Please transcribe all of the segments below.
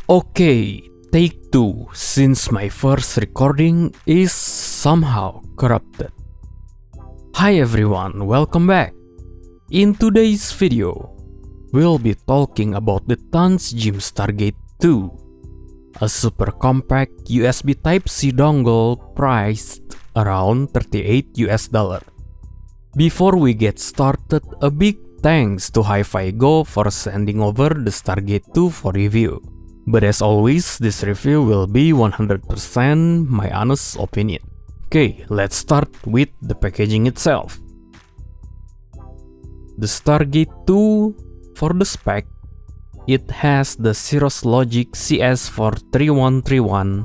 Okay, take two, since my first recording is somehow corrupted. Hi everyone, welcome back. In today's video, we'll be talking about the TANSGIM Stargate 2, a super compact USB Type-C dongle priced around $38. Before we get started, a big thanks to Hi-Fi Go for sending over the Stargate 2 for review. But as always, this review will be 100% my honest opinion. Okay, let's start with the packaging itself. The Stargate 2, for the spec, it has the Cirrus Logic CS43131.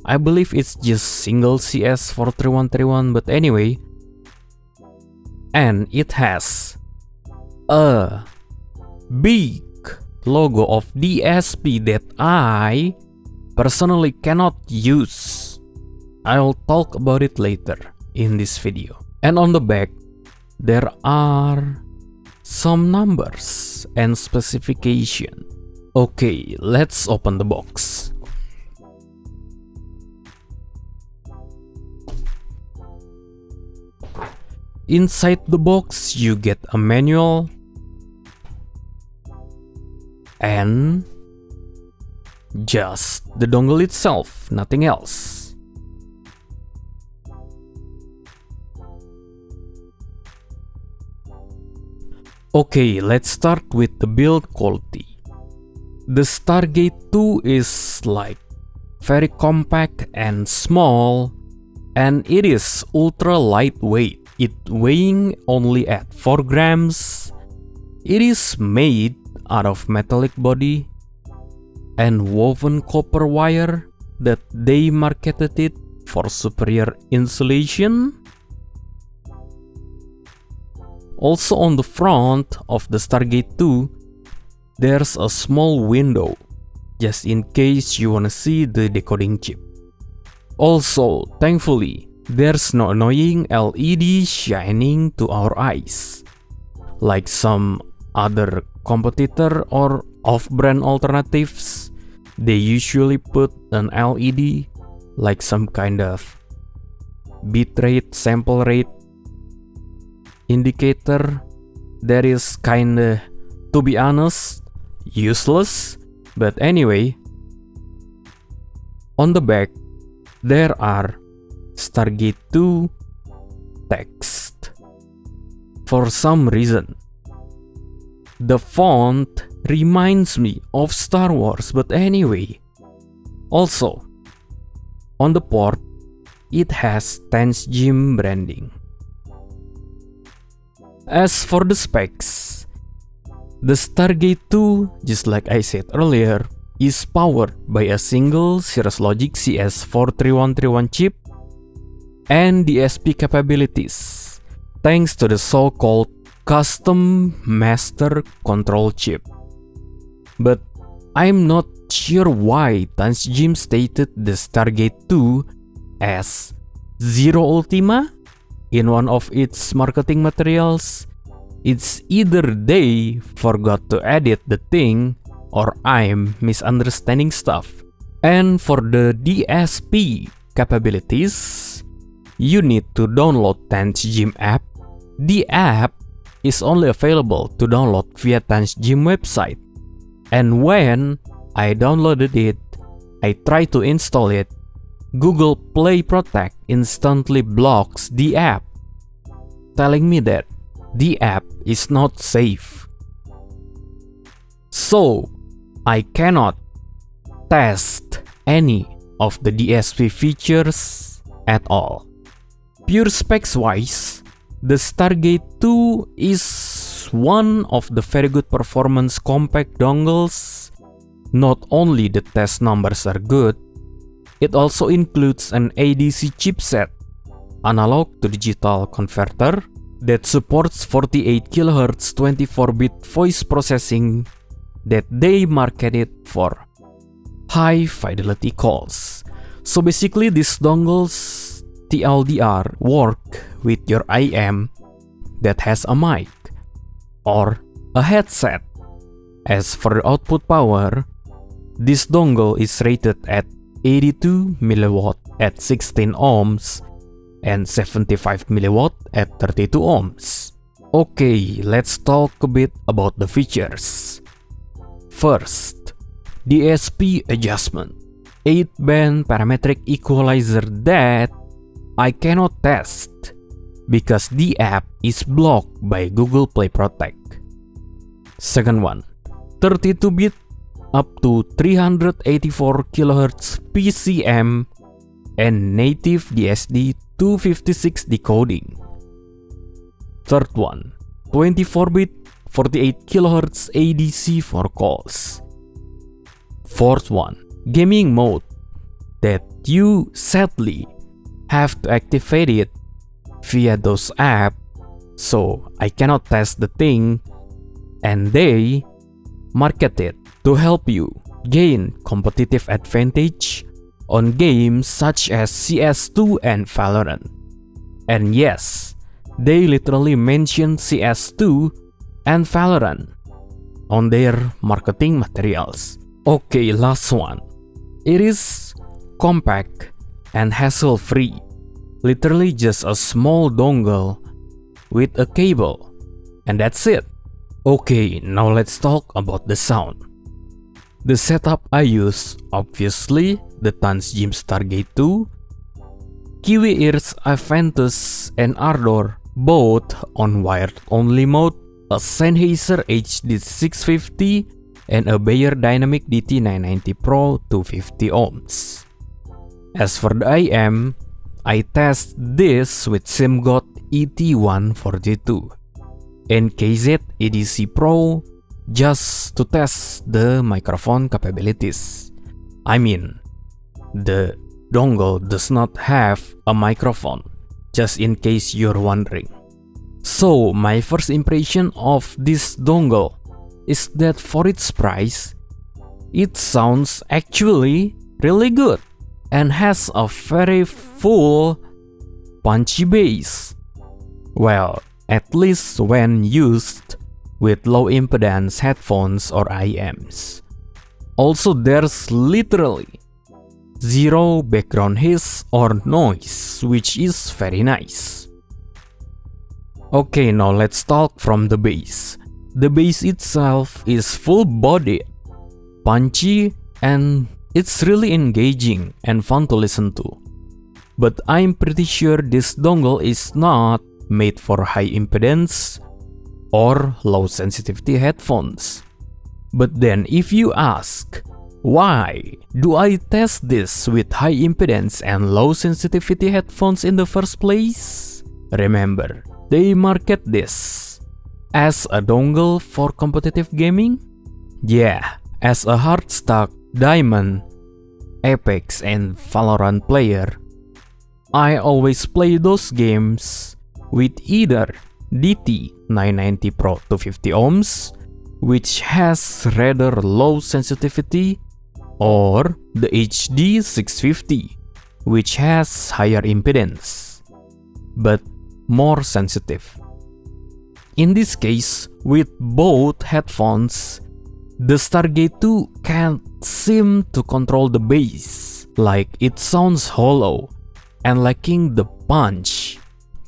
I believe it's just single CS43131, but anyway. And it has a big logo of DSP that I personally cannot use. I'll talk about it later in this video. And on the back, there are some numbers and specification. Okay, let's open the box. Inside the box, you get a manual and just the dongle itself, nothing else. Okay, let's start with the build quality. The Stargate 2 is like very compact and small, and it is ultra lightweight. It weighing only at 4 grams. It is made out of metallic body and woven copper wire that they marketed it for superior insulation. Also on the front of the Stargate 2, there's a small window, just in case you wanna see the decoding chip. Also, thankfully, there's no annoying LED shining to our eyes, like some other competitor or off-brand alternatives. They usually put an LED, like some kind of bitrate, sample rate indicator. That is kinda, to be honest, useless. But anyway, on the back, there are Stargate 2 text. For some reason, the font reminds me of Star Wars, but anyway. Also, on the port, it has TANSGIM branding. As for the specs, the Stargate 2, just like I said earlier, is powered by a single Cirrus Logic CS43131 chip and DSP capabilities, thanks to the so-called custom master control chip. But I'm not sure why TANSGIM stated the Stargate 2 as Zero Ultima in one of its marketing materials. It's either they forgot to edit the thing or I'm misunderstanding stuff. And for the DSP capabilities, you need to download TANSGIM app. The app is only available to download via TANSGIM website. And when I downloaded it, I tried to install it. Google Play Protect instantly blocks the app, telling me that the app is not safe. So, I cannot test any of the DSP features at all. Pure specs wise, the Stargate 2 is one of the very good performance compact dongles. Not only the test numbers are good, it also includes an ADC chipset, analog to digital converter, that supports 48 kHz 24-bit voice processing that they marketed for high fidelity calls. So basically these dongles TLDR work with your IM that has a mic or a headset. As for the output power, This dongle is rated at 82 mW at 16 ohms and 75 mW at 32 ohms. Okay, let's talk a bit about the features. First, DSP adjustment, 8-band parametric equalizer that I cannot test because the app is blocked by Google Play Protect. Second one, 32-bit up to 384 kHz PCM and native DSD 256 decoding. Third one, 24-bit 48 kHz ADC for calls. Fourth one, gaming mode that you sadly have to activate it via those apps, so I cannot test the thing, and they market it to help you gain competitive advantage on games such as CS2 and Valorant. And yes, they literally mention CS2 and Valorant on their marketing materials. Okay, last one. It is compact and hassle-free. Literally just a small dongle with a cable. And that's it. Okay, now let's talk about the sound. The setup I use, obviously, the Tanzjim Stargate 2, Kiwi Ears Aventus and Ardor, both on wired-only mode, a Sennheiser HD650, and a Beyer Dynamic DT990 Pro 250 ohms. As for the IM, I test this with SimGod ET142, NKZ EDC Pro, just to test the microphone capabilities. I mean, the dongle does not have a microphone, just in case you're wondering. So, my first impression of this dongle is that for its price, it sounds actually really good and has a very full, punchy bass. Well, at least when used with low impedance headphones or IMs. Also, there's literally zero background hiss or noise, which is very nice. Okay, now let's talk from the bass. The bass itself is full-bodied, punchy, and it's really engaging and fun to listen to. But I'm pretty sure this dongle is not made for high impedance or low sensitivity headphones. But then if you ask, why do I test this with high impedance and low sensitivity headphones in the first place? Remember, they market this as a dongle for competitive gaming? Yeah, as a Hearthstone, Diamond, Apex, and Valorant player, I always play those games with either DT990 Pro 250 ohms, which has rather low sensitivity, or the HD650, which has higher impedance, but more sensitive. In this case, with both headphones, the Stargate 2 can't seem to control the bass, like it sounds hollow and lacking the punch,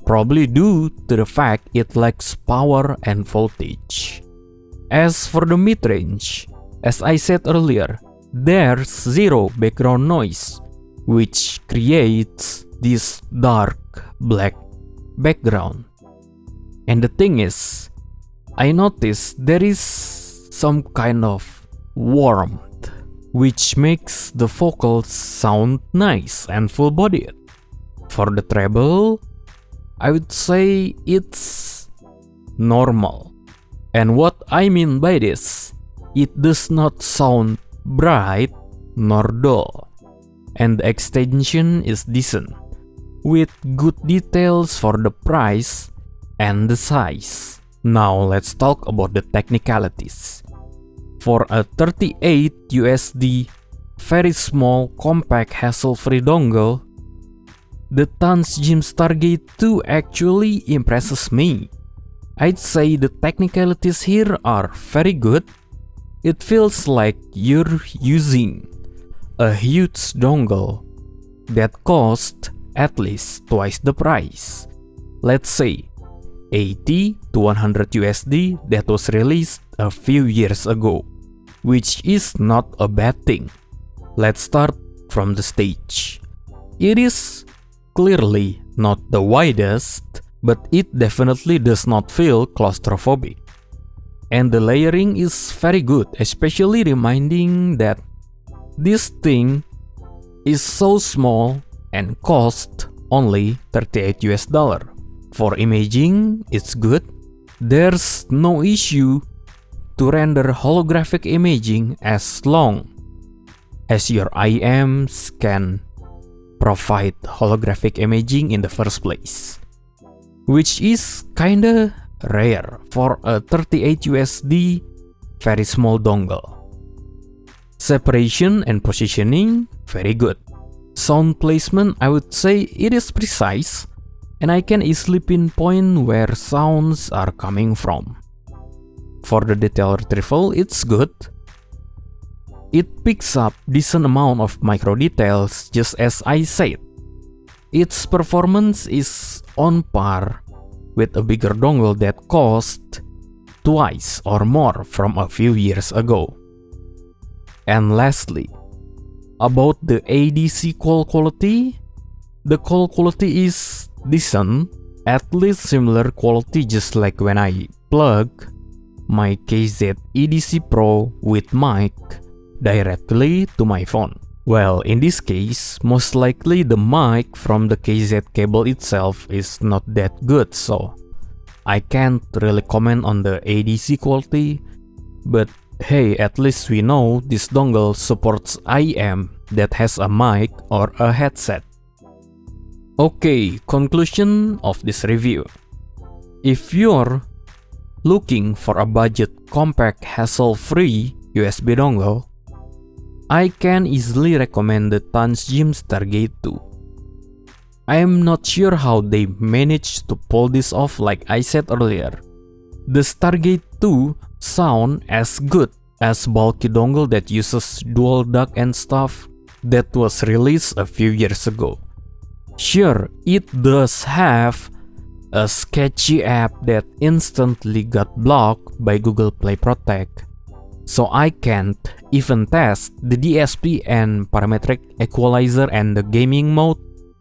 probably due to the fact it lacks power and voltage. As for the mid-range, as I said earlier, there's zero background noise, which creates this dark black background. And the thing is, I noticed there is some kind of warmth, which makes the vocals sound nice and full-bodied. For the treble, I would say it's normal. And what I mean by this, it does not sound bright nor dull, and the extension is decent, with good details for the price and the size. Now let's talk about the technicalities. For a 38 USD, very small, compact, hassle-free dongle, the Tanzjim Stargate 2 actually impresses me. I'd say the technicalities here are very good, It feels like you're using a huge dongle that costs at least twice the price. Let's say 80 to 100 USD that was released a few years ago, which is not a bad thing. Let's start from the stage. It is clearly not the widest, but it definitely does not feel claustrophobic. And the layering is very good, especially reminding that this thing is so small and cost only 38 US dollar. For imaging, it's good. There's no issue to render holographic imaging as long as your IMs can provide holographic imaging in the first place, which is kinda rare for a 38 USD very small dongle. Separation and positioning, very good. Sound placement, I would say it is precise, and I can easily pinpoint where sounds are coming from. For the detail retrieval, it's good. It picks up decent amount of micro details, just as I said. Its performance is on par with a bigger dongle that cost twice or more from a few years ago. And lastly, about the ADC call quality, the call quality is decent, at least similar quality just like when I plug my KZ EDC Pro with mic directly to my phone. Well, in this case, most likely the mic from the KZ cable itself is not that good, so I can't really comment on the ADC quality, but hey, at least we know this dongle supports IM that has a mic or a headset. Okay, conclusion of this review. If you're looking for a budget, compact, hassle-free USB dongle, I can easily recommend the Transgym Stargate 2. I am not sure how they managed to pull this off like I said earlier. The Stargate 2 sound as good as bulky dongle that uses dual DAC and stuff that was released a few years ago. Sure, it does have a sketchy app that instantly got blocked by Google Play Protect, so I can't even test the DSP and parametric equalizer and the gaming mode,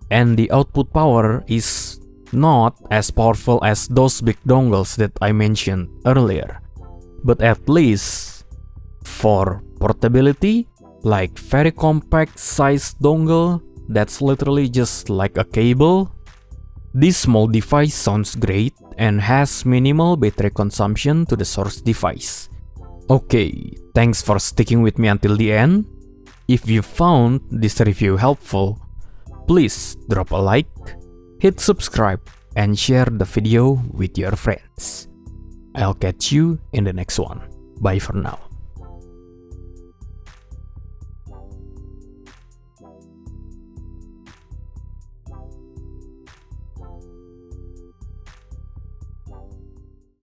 and the output power is not as powerful as those big dongles that I mentioned earlier. But at least for portability, like very compact sized dongle that's literally just like a cable, this small device sounds great and has minimal battery consumption to the source device. Okay, thanks for sticking with me until the end. If you found this review helpful, please drop a like, hit subscribe, and share the video with your friends. I'll catch you in the next one. Bye for now.